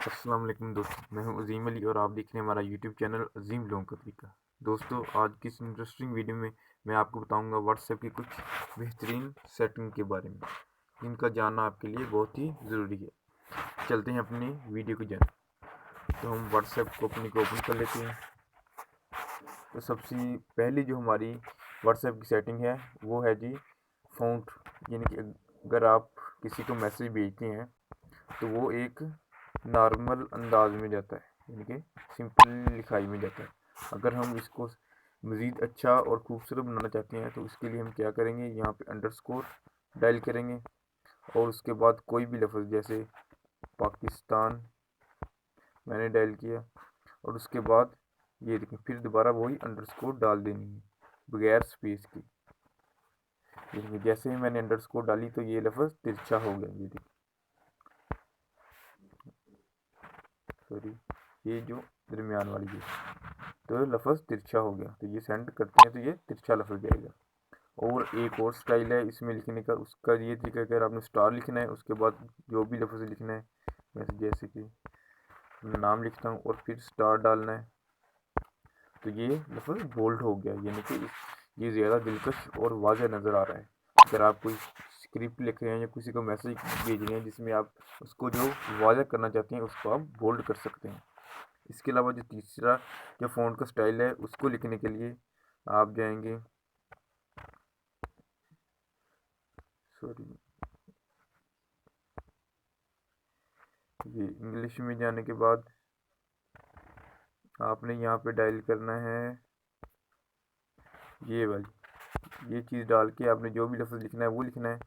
अस्सलाम वालेकुम दोस्तों, मैं हूं अजीम अली और आप देख रहे हैं हमारा यूट्यूब चैनल अजीम लोगों का तरीका। दोस्तों, आज की इस इंटरेस्टिंग वीडियो में मैं आपको बताऊंगा व्हाट्सएप की कुछ बेहतरीन सेटिंग के बारे में, जिनका जानना आपके लिए बहुत ही ज़रूरी है। चलते हैं अपनी वीडियो की जाने। तो हम व्हाट्सएप को अपनी को ओपन कर लेते हैं। तो सबसे पहली जो हमारी व्हाट्सएप की सेटिंग है वो है जी फ़ॉन्ट, यानी कि अगर आप किसी को मैसेज भेजते हैं तो वो एक नॉर्मल अंदाज में जाता है, यानी कि सिंपल लिखाई में जाता है। अगर हम इसको मज़ीद अच्छा और खूबसूरत बनाना चाहते हैं तो इसके लिए हम क्या करेंगे, यहाँ पे अंडरस्कोर डायल करेंगे और उसके बाद कोई भी लफ्ज़ जैसे पाकिस्तान मैंने डायल किया और उसके बाद ये देखें फिर दोबारा वही अंडरस्कोर डाल देनी है बगैर स्पेस की। देखिए जैसे ही मैंने अंडरस्कोर डाली तो ये लफ्ज़ तिरछा हो गया। ये देखिए, सॉरी, ये जो दरमियान वाली है तो लफ्ज़ तिरछा हो गया, तो ये सेंड करते हैं तो ये तिरछा लफ्ज़ जाएगा। और एक और स्टाइल है इसमें लिखने का, उसका ये तरीका है, अगर आपने स्टार लिखना है उसके बाद जो भी लफ्ज़ लिखना है, जैसे कि नाम लिखता हूँ और फिर स्टार डालना है, तो ये लफ्ज़ बोल्ड हो गया, यानी कि ये ज़्यादा दिलकश और वाज़ह नज़र आ रहा है। अगर आप कोई स्क्रिप्ट लिख रहे हैं या किसी को मैसेज भेज रहे हैं जिसमें आप उसको जो वाज़ह करना चाहते हैं उसको आप बोल्ड कर सकते हैं। इसके अलावा जो तीसरा जो फ़ॉन्ट का स्टाइल है उसको लिखने के लिए आप जाएंगे, सॉरी, ये इंग्लिश में जाने के बाद आपने यहाँ पे डायल करना है ये वाली, ये चीज़ डाल के आपने जो भी लफ्ज़ लिखना है वो लिखना है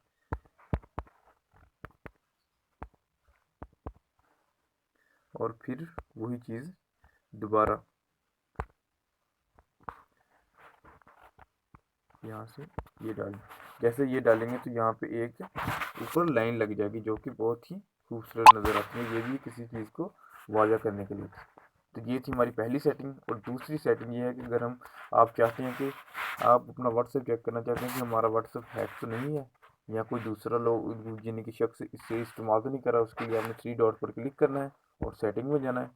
और फिर वही चीज़ दोबारा यहाँ से ये डालें। जैसे ये डालेंगे तो यहाँ पे एक ऊपर लाइन लग जाएगी जो कि बहुत ही खूबसूरत नज़र आती है, ये भी किसी चीज़ को वाज़ा करने के लिए। तो ये थी हमारी पहली सेटिंग। और दूसरी सेटिंग ये है कि अगर हम आप चाहते हैं कि आप अपना व्हाट्सएप चेक करना चाहते हैं कि हमारा व्हाट्सएप हैक तो नहीं है या कोई दूसरा लोग यानी कि शख्स इससे इस्तेमाल तो नहीं कर रहा, उसके लिए आपने थ्री डॉट पर क्लिक करना है और सेटिंग में जाना है।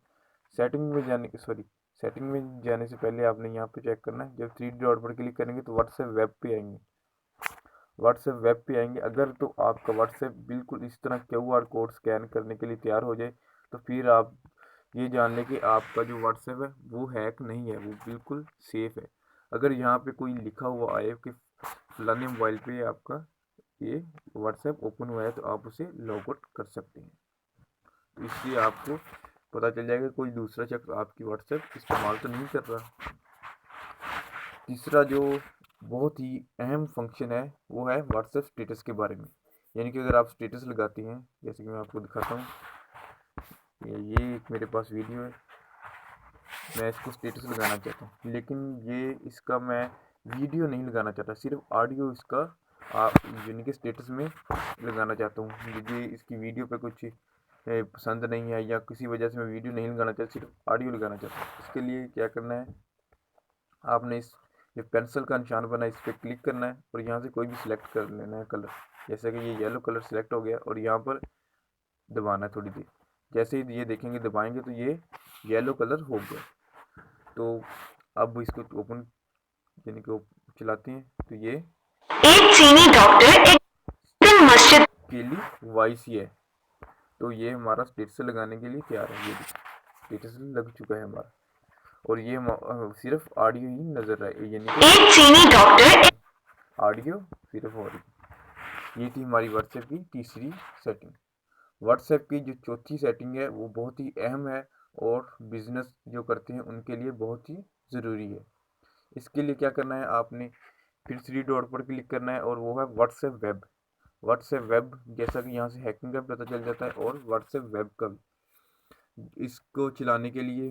सेटिंग में जाने से पहले आपने यहाँ पे चेक करना है, जब थ्री डॉट पर क्लिक करेंगे तो व्हाट्सएप वेब पे आएंगे। अगर तो आपका व्हाट्सएप बिल्कुल इस तरह QR कोड स्कैन करने के लिए तैयार हो जाए तो फिर आप ये जान लें कि आपका जो व्हाट्सएप है वो हैक नहीं है, वो बिल्कुल सेफ़ है। अगर यहाँ पे कोई लिखा हुआ आए कि फलाने मोबाइल पे आपका ये व्हाट्सएप ओपन हुआ है तो आप उसे लॉग आउट कर सकते हैं। तो इससे आपको पता चल जाएगा कोई दूसरा शख्स आपकी व्हाट्सएप इस्तेमाल तो नहीं कर रहा। तीसरा जो बहुत ही अहम फंक्शन है वो है व्हाट्सएप स्टेटस के बारे में, यानी कि अगर आप स्टेटस लगाते हैं, जैसे कि मैं आपको दिखाता हूँ, ये एक मेरे पास वीडियो है, मैं इसको स्टेटस लगाना चाहता हूँ लेकिन ये इसका मैं वीडियो नहीं लगाना चाहता, सिर्फ ऑडियो इसका यानी कि स्टेटस में लगाना चाहता हूँ। मुझे इसकी वीडियो पे कुछ पसंद नहीं है या किसी वजह से मैं वीडियो नहीं लगाना चाहता, सिर्फ ऑडियो लगाना चाहता हूँ। इसके लिए क्या करना है, आपने इस ये पेंसिल का निशान बना, इस पर क्लिक करना है और यहाँ से कोई भी सिलेक्ट कर लेना है कलर, जैसे कि ये येलो कलर सिलेक्ट हो गया और यहाँ पर दबाना है थोड़ी देर। जैसे ही ये देखेंगे दबाएंगे तो ये येलो कलर हो गया। तो अब इसको ओपन यानी कि चलाते हैं तो ये एक चीनी डॉक्टर एक मस्जिद के लिए वॉइस ही है। तो ये हमारा स्टेटस लगाने के लिए तैयार है, ये स्टेटस लग चुका है हमारा और ये सिर्फ ऑडियो ही नजर आए, यानी कि एक चीनी डॉक्टर ऑडियो सिर्फ हो रही। ये थी हमारी व्हाट्सएप की तीसरी सेटिंग। व्हाट्सएप की जो चौथी सेटिंग है वो बहुत ही अहम है और बिजनेस जो करते हैं उनके लिए बहुत ही ज़रूरी है। इसके लिए क्या करना है, आपने फिर थ्री डॉट पर क्लिक करना है और वो है व्हाट्सएप वेब। व्हाट्सएप वेब जैसा कि यहाँ से हैकिंग का पता चल जाता है और व्हाट्सएप वेब का भी। इसको चलाने के लिए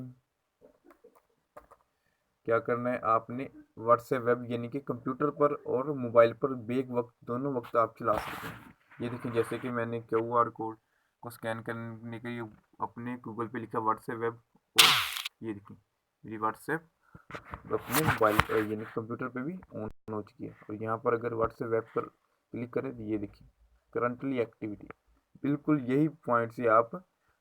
क्या करना है, आपने व्हाट्सएप वेब यानी कि कंप्यूटर पर और मोबाइल पर बेक वक्त दोनों वक्त आप चला सकते हैं। ये देखिए जैसे कि मैंने QR कोड को स्कैन करने के लिए अपने गूगल पे लिखा व्हाट्सएप वेब और ये देखिए मेरी व्हाट्सएप अपने मोबाइल यानी कंप्यूटर पे भी ऑन हो चुकी है। और यहाँ पर अगर व्हाट्सएप वेब पर क्लिक करें तो ये देखिए करंटली एक्टिविटी। बिल्कुल यही पॉइंट से आप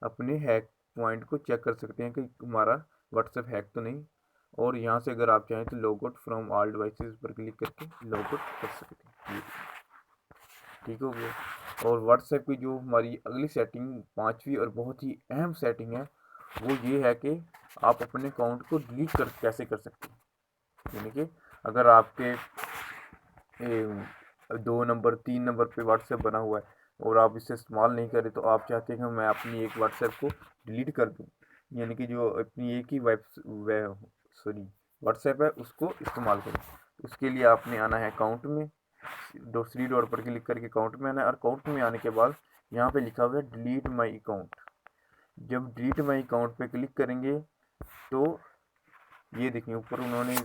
अपने हैक पॉइंट को चेक कर सकते हैं कि हमारा व्हाट्सएप हैक तो नहीं। और यहाँ से अगर आप चाहें तो log out from all devices पर क्लिक करके लॉग आउट कर सकते हैं। ठीक हो गया। और व्हाट्सएप की जो हमारी अगली सेटिंग, पांचवी और बहुत ही अहम सेटिंग है, वो ये है कि आप अपने अकाउंट को डिलीट कैसे कर सकते हैं। यानी कि अगर आपके 2 नंबर 3 नंबर पे व्हाट्सएप बना हुआ है और आप इसे इस्तेमाल नहीं करें, तो आप चाहते हैं कि मैं अपनी एक व्हाट्सएप को डिलीट कर दूं, यानी कि जो अपनी एक ही व्हाट्सएप है उसको इस्तेमाल करें। उसके लिए आपने आना है अकाउंट में, दूसरी डॉट पर क्लिक करके अकाउंट में आना है। और अकाउंट में आने के बाद यहाँ पे लिखा हुआ है डिलीट माई अकाउंट। जब डिलीट माई अकाउंट पे क्लिक करेंगे तो ये देखिए ऊपर उन्होंने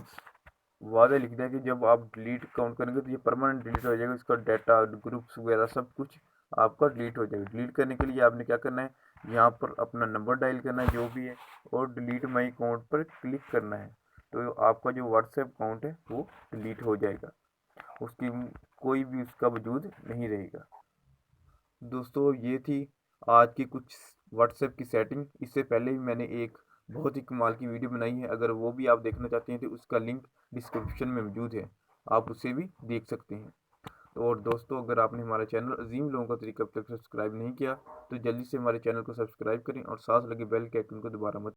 वादा लिख दिया कि जब आप डिलीट अकाउंट करेंगे तो ये परमानेंट डिलीट हो जाएगा, इसका डाटा ग्रुप्स वगैरह सब कुछ आपका डिलीट हो जाएगा। डिलीट करने के लिए आपने क्या करना है, यहाँ पर अपना नंबर डायल करना है जो भी है, और डिलीट माई अकाउंट पर क्लिक करना है। तो आपका जो व्हाट्सएप अकाउंट है वो डिलीट हो जाएगा, उसकी कोई भी उसका वजूद नहीं रहेगा। दोस्तों ये थी आज की कुछ व्हाट्सएप की सेटिंग। इससे पहले भी मैंने एक बहुत ही कमाल की वीडियो बनाई है, अगर वो भी आप देखना चाहते हैं तो उसका लिंक डिस्क्रिप्शन में मौजूद है, आप उसे भी देख सकते हैं। तो और दोस्तों, अगर आपने हमारा चैनल अजीम लोगों का तरीका अब तक सब्सक्राइब नहीं किया तो जल्दी से हमारे चैनल को सब्सक्राइब करें और साथ लगे बेल के आइकन को दोबारा मत